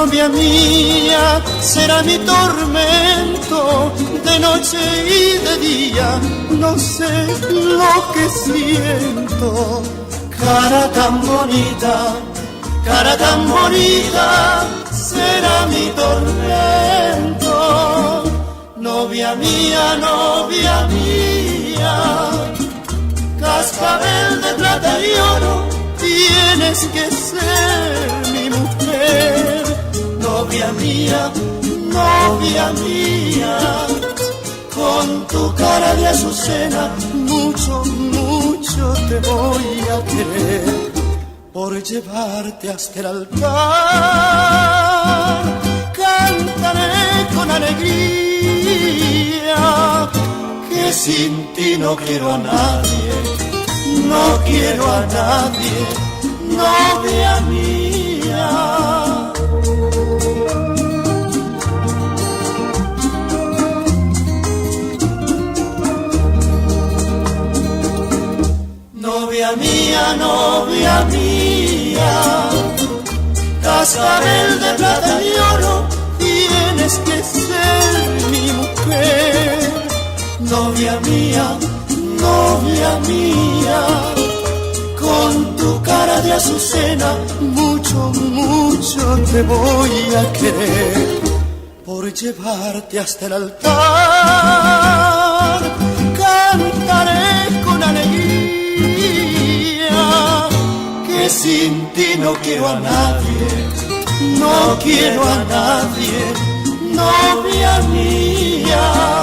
Novia mía, será mi tormento de noche y de día, no sé lo que siento. Cara tan bonita, será mi tormento. Novia mía, cascabel de plata y oro, tienes que ser mi mujer. Novia mía, con tu cara de azucena, mucho, mucho te voy a querer. Por llevarte hasta el altar, cantaré con alegría, que sin ti no quiero a nadie, no quiero a nadie, novia mía. Novia mía, cascabel de plata y oro, tienes que ser mi mujer. Novia mía, con tu cara de azucena, mucho, mucho te voy a querer. Por llevarte hasta el altar, cantaré con alegría, que sin ti no quiero a nadie, no quiero a nadie, novia mía.